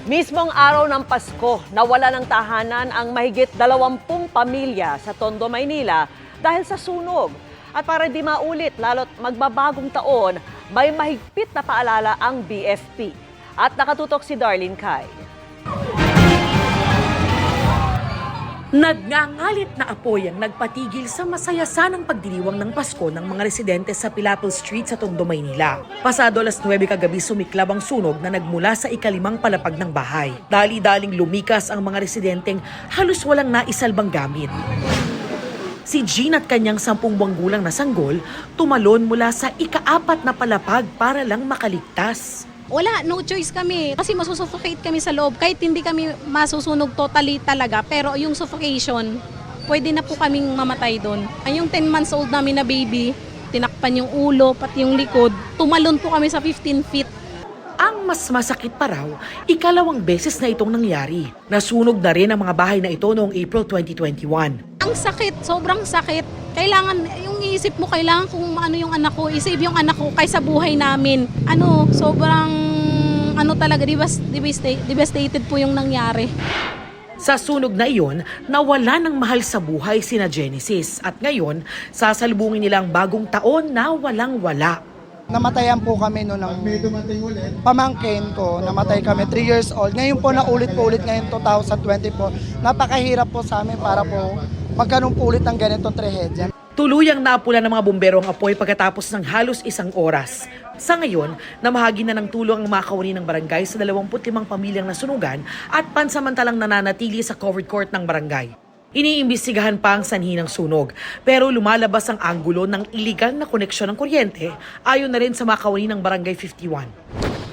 Mismong araw ng Pasko, nawala ng tahanan ang mahigit 20 pamilya sa Tondo, Maynila dahil sa sunog. At para di maulit lalo't magbabagong taon, may mahigpit na paalala ang BFP. At nakatutok si Darlene Kai. Nagngangalit na apoy ang nagpatigil sa masayasanang pagdiriwang ng Pasko ng mga residente sa Pilapil Street sa Tondo, Maynila. Pasado alas 9 kagabi sumiklab ang sunog na nagmula sa ikalimang palapag ng bahay. Dali-daling lumikas ang mga residenteng halos walang naisalbang gamit. Si Jean at kanyang 10 buwang gulang na sanggol tumalon mula sa ika-4 na palapag para lang makaligtas. Wala, no choice kami kasi masusuffocate kami sa loob kahit hindi kami masusunog totally talaga, pero yung suffocation, pwede na po kaming mamatay doon. Yung 10 months old namin na baby, tinakpan yung ulo, pati yung likod, tumalon po kami sa 15 feet. Ang mas masakit pa raw, ikalawang beses na itong nangyari. Nasunog na rin ang mga bahay na ito noong April 2021. Ang sakit, sobrang sakit. Kailangan, yung isip mo, kailangan kung ano yung anak ko, isave yung anak ko kaysa buhay namin. Sobrang, talaga, devastated po yung nangyari. Sa sunog na iyon, nawala ng mahal sa buhay sina Genesis at ngayon, sasalubungin nilang bagong taon na walang-wala. Namatayan po kami noon ng pamangkin ko, namatay kami 3 years old. Ngayon po naulit po ulit ngayon 2024. Napakahirap po sa amin para po magkaroon po ulit ng ganitong trahedya. Tuluyang napula ng mga bumbero ang apoy pagkatapos ng halos 1 oras. Sa ngayon, namahagi na ng tulong ang mga kawani ng barangay sa 25 pamilyang nasunugan at pansamantalang nananatili sa covered court ng barangay. Iniimbestigahan pa ang sanhi ng sunog, pero lumalabas ang anggulo ng iligal na koneksyon ng kuryente ayon na rin sa mga kawani ng Barangay 51.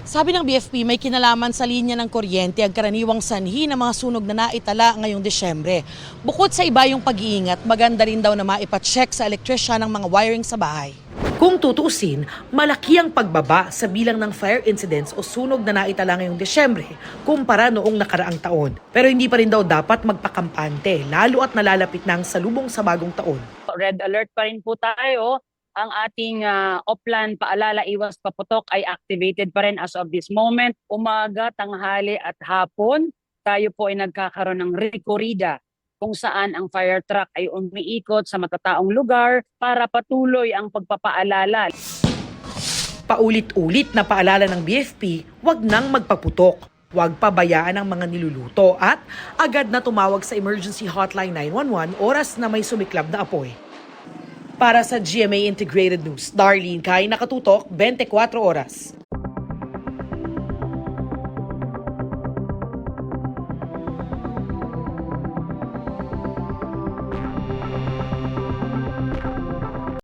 Sabi ng BFP, may kinalaman sa linya ng kuryente ang karaniwang sanhi ng mga sunog na naitala ngayong Desyembre. Bukod sa iba yung pag-iingat, maganda rin daw na maipacheck sa elektrisyan ng mga wiring sa bahay. Kung tutuusin, malaki ang pagbaba sa bilang ng fire incidents o sunog na naitala ngayong Desyembre kumpara noong nakaraang taon. Pero hindi pa rin daw dapat magpakampante, lalo at nalalapit na ang salubong sa bagong taon. Red alert pa rin po tayo. Ang ating Oplan Paalala Iwas Paputok ay activated pa rin as of this moment. Umaga, tanghali at hapon, tayo po ay nagkakaroon ng rekorida kung saan ang fire truck ay umiikot sa matataong lugar para patuloy ang pagpapaalala. Paulit-ulit na paalala ng BFP, wag nang magpaputok. Huwag pabayaan ang mga niluluto at agad na tumawag sa Emergency Hotline 911 oras na may sumiklab na apoy. Para sa GMA Integrated News, Darlene Kai, nakatutok 24 oras.